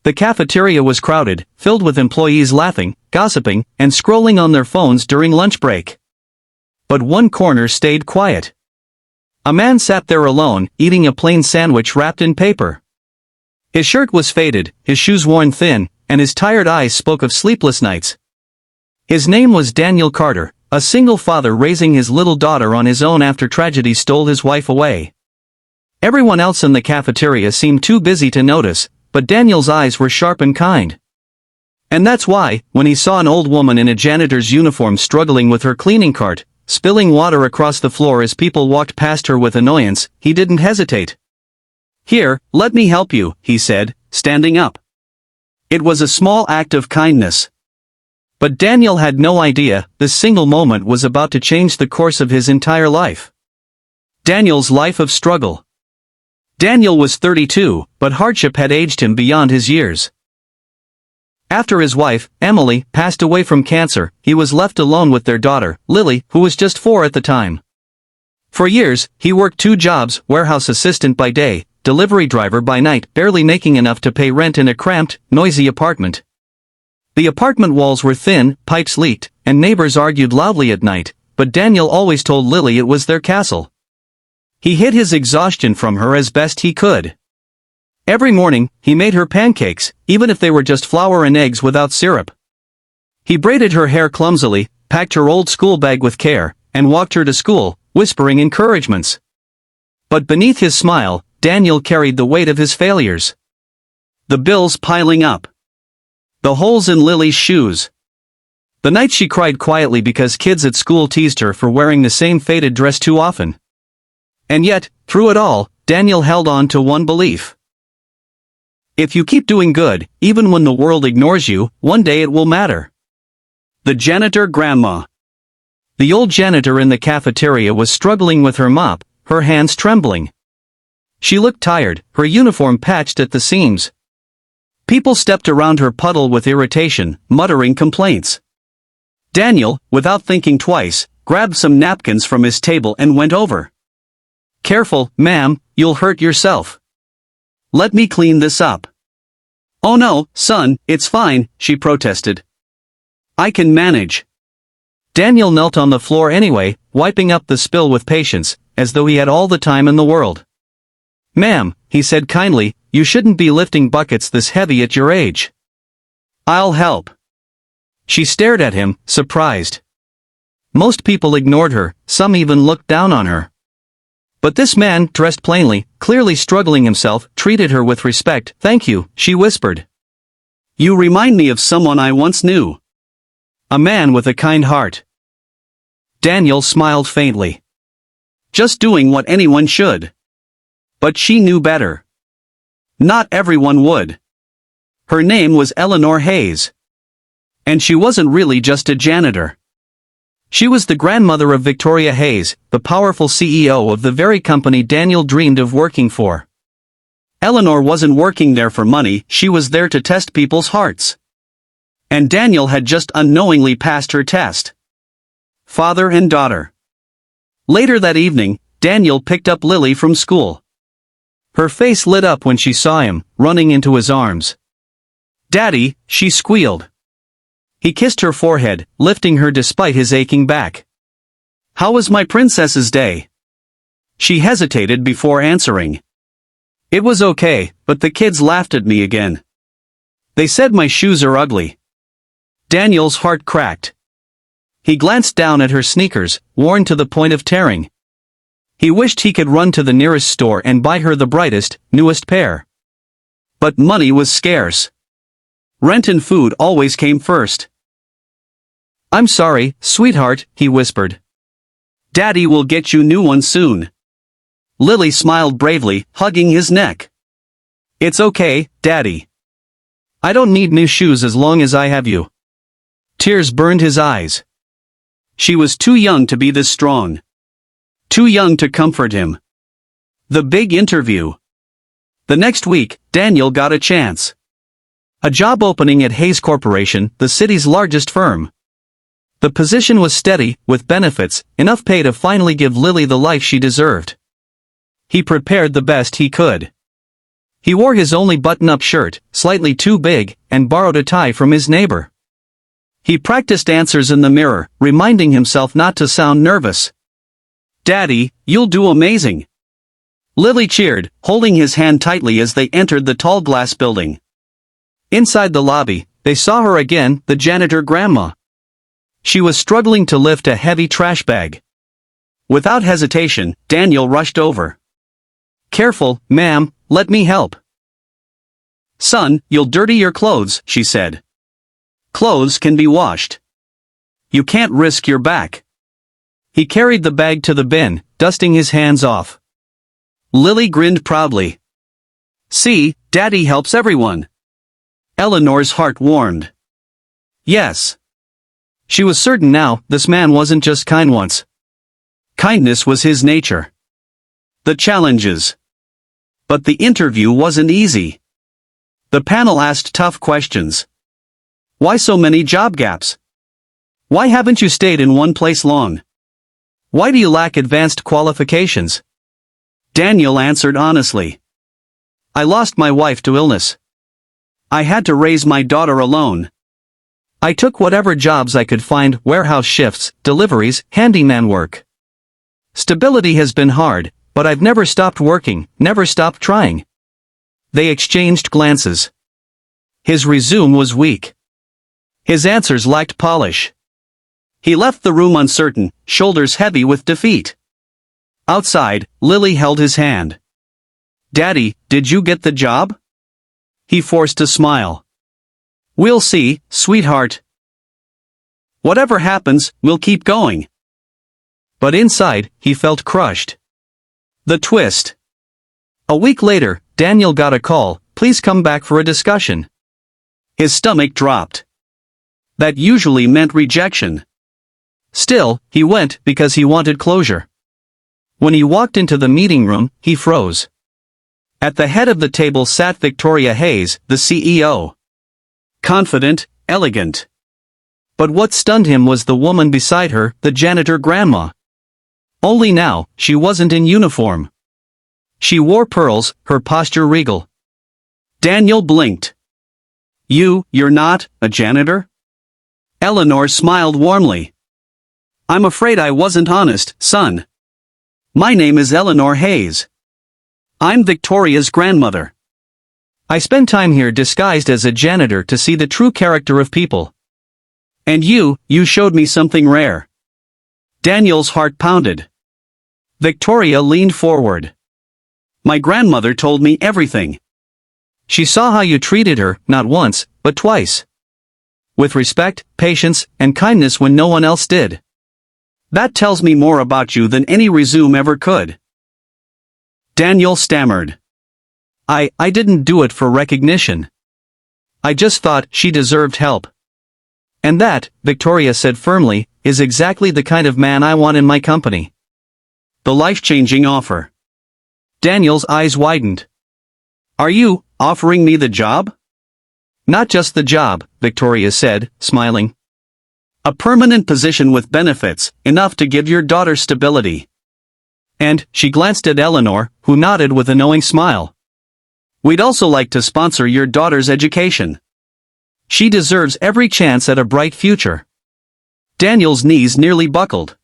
The cafeteria was crowded, filled with employees laughing, gossiping, and scrolling on their phones during lunch break. But one corner stayed quiet. A man sat there alone, eating a plain sandwich wrapped in paper. His shirt was faded, his shoes worn thin, and his tired eyes spoke of sleepless nights. His name was Daniel Carter, a single father raising his little daughter on his own after tragedy stole his wife away. Everyone else in the cafeteria seemed too busy to notice, but Daniel's eyes were sharp and kind. And that's why, when he saw an old woman in a janitor's uniform struggling with her cleaning cart, spilling water across the floor as people walked past her with annoyance, he didn't hesitate. "Here, let me help you," he said, standing up. It was a small act of kindness. But Daniel had no idea this single moment was about to change the course of his entire life. Daniel's life of struggle. Daniel was 32, but hardship had aged him beyond his years. After his wife, Emily, passed away from cancer, he was left alone with their daughter, Lily, who was just 4 at the time. For years, he worked 2 jobs, warehouse assistant by day, delivery driver by night, barely making enough to pay rent in a cramped, noisy apartment. The apartment walls were thin, pipes leaked, and neighbors argued loudly at night, but Daniel always told Lily it was their castle. He hid his exhaustion from her as best he could. Every morning, he made her pancakes, even if they were just flour and eggs without syrup. He braided her hair clumsily, packed her old school bag with care, and walked her to school, whispering encouragements. But beneath his smile, Daniel carried the weight of his failures. The bills piling up. The holes in Lily's shoes. The night she cried quietly because kids at school teased her for wearing the same faded dress too often. And yet, through it all, Daniel held on to one belief. If you keep doing good, even when the world ignores you, one day it will matter. The janitor grandma. The old janitor in the cafeteria was struggling with her mop, her hands trembling. She looked tired, her uniform patched at the seams. People stepped around her puddle with irritation, muttering complaints. Daniel, without thinking twice, grabbed some napkins from his table and went over. "Careful, ma'am, you'll hurt yourself. Let me clean this up." "Oh no, son, it's fine," she protested. "I can manage." Daniel knelt on the floor anyway, wiping up the spill with patience, as though he had all the time in the world. "Ma'am," he said kindly, "you shouldn't be lifting buckets this heavy at your age." "I'll help." She stared at him, surprised. Most people ignored her, some even looked down on her. But this man, dressed plainly, clearly struggling himself, treated her with respect. "Thank you," she whispered. "You remind me of someone I once knew. A man with a kind heart." Daniel smiled faintly. Just doing what anyone should. But she knew better. Not everyone would. Her name was Eleanor Hayes. And she wasn't really just a janitor. She was the grandmother of Victoria Hayes, the powerful CEO of the very company Daniel dreamed of working for. Eleanor wasn't working there for money, she was there to test people's hearts. And Daniel had just unknowingly passed her test. Father and daughter. Later that evening, Daniel picked up Lily from school. Her face lit up when she saw him, running into his arms. "Daddy," she squealed. He kissed her forehead, lifting her despite his aching back. "How was my princess's day?" She hesitated before answering. "It was okay, but the kids laughed at me again. They said my shoes are ugly." Daniel's heart cracked. He glanced down at her sneakers, worn to the point of tearing. He wished he could run to the nearest store and buy her the brightest, newest pair. But money was scarce. Rent and food always came first. "I'm sorry, sweetheart," he whispered. "Daddy will get you new ones soon." Lily smiled bravely, hugging his neck. "It's okay, Daddy. I don't need new shoes as long as I have you." Tears burned his eyes. She was too young to be this strong. Too young to comfort him. The big interview. The next week, Daniel got a chance. A job opening at Hayes Corporation, the city's largest firm. The position was steady, with benefits, enough pay to finally give Lily the life she deserved. He prepared the best he could. He wore his only button-up shirt, slightly too big, and borrowed a tie from his neighbor. He practiced answers in the mirror, reminding himself not to sound nervous. "Daddy, you'll do amazing!" Lily cheered, holding his hand tightly as they entered the tall glass building. Inside the lobby, they saw her again, the janitor grandma. She was struggling to lift a heavy trash bag. Without hesitation, Daniel rushed over. "Careful, ma'am, let me help." "Son, you'll dirty your clothes," she said. "Clothes can be washed. You can't risk your back." He carried the bag to the bin, dusting his hands off. Lily grinned proudly. "See, Daddy helps everyone." Eleanor's heart warmed. Yes. She was certain now, this man wasn't just kind once. Kindness was his nature. The challenges. But the interview wasn't easy. The panel asked tough questions. Why so many job gaps? Why haven't you stayed in one place long? Why do you lack advanced qualifications? Daniel answered honestly. I lost my wife to illness. I had to raise my daughter alone. I took whatever jobs I could find, warehouse shifts, deliveries, handyman work. Stability has been hard, but I've never stopped working, never stopped trying. They exchanged glances. His resume was weak. His answers lacked polish. He left the room uncertain, shoulders heavy with defeat. Outside, Lily held his hand. Daddy, did you get the job? He forced a smile. We'll see, sweetheart. Whatever happens, we'll keep going. But inside, he felt crushed. The twist. A week later, Daniel got a call, please come back for a discussion. His stomach dropped. That usually meant rejection. Still, he went because he wanted closure. When he walked into the meeting room, he froze. At the head of the table sat Victoria Hayes, the CEO. Confident, elegant. But what stunned him was the woman beside her, the janitor grandma. Only now, she wasn't in uniform. She wore pearls, her posture regal. Daniel blinked. You're not a janitor? Eleanor smiled warmly. I'm afraid I wasn't honest, son. My name is Eleanor Hayes. I'm Victoria's grandmother. I spend time here disguised as a janitor to see the true character of people. And you showed me something rare. Daniel's heart pounded. Victoria leaned forward. My grandmother told me everything. She saw how you treated her, not once, but twice. With respect, patience, and kindness when no one else did. That tells me more about you than any resume ever could. Daniel stammered. I didn't do it for recognition. I just thought she deserved help. And that, Victoria said firmly, is exactly the kind of man I want in my company. The life-changing offer. Daniel's eyes widened. Are you offering me the job? Not just the job, Victoria said, smiling. A permanent position with benefits, enough to give your daughter stability. And, she glanced at Eleanor, who nodded with a knowing smile. We'd also like to sponsor your daughter's education. She deserves every chance at a bright future. Daniel's knees nearly buckled.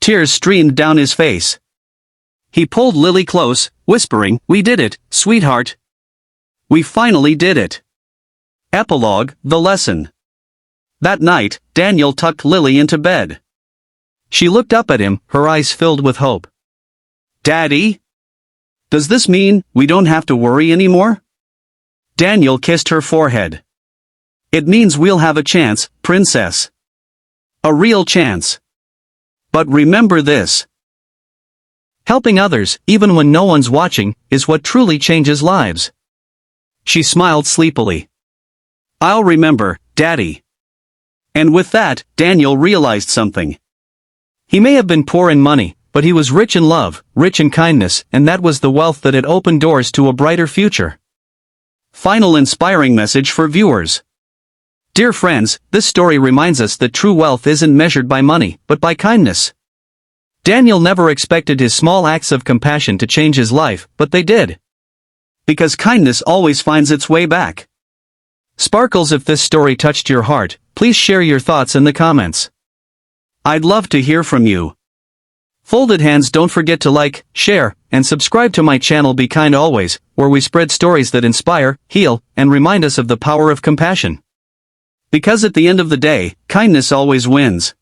Tears streamed down his face. He pulled Lily close, whispering, We did it, sweetheart. We finally did it. Epilogue, the lesson. That night, Daniel tucked Lily into bed. She looked up at him, her eyes filled with hope. Daddy? Does this mean we don't have to worry anymore? Daniel kissed her forehead. It means we'll have a chance, princess. A real chance. But remember this. Helping others, even when no one's watching, is what truly changes lives. She smiled sleepily. I'll remember, Daddy. And with that, Daniel realized something. He may have been poor in money, but he was rich in love, rich in kindness, and that was the wealth that had opened doors to a brighter future. Final inspiring message for viewers. Dear friends, this story reminds us that true wealth isn't measured by money, but by kindness. Daniel never expected his small acts of compassion to change his life, but they did. Because kindness always finds its way back. Sparkles, if this story touched your heart, please share your thoughts in the comments. I'd love to hear from you. Folded hands, don't forget to like, share, and subscribe to my channel Be Kind Always, where we spread stories that inspire, heal, and remind us of the power of compassion. Because at the end of the day, kindness always wins.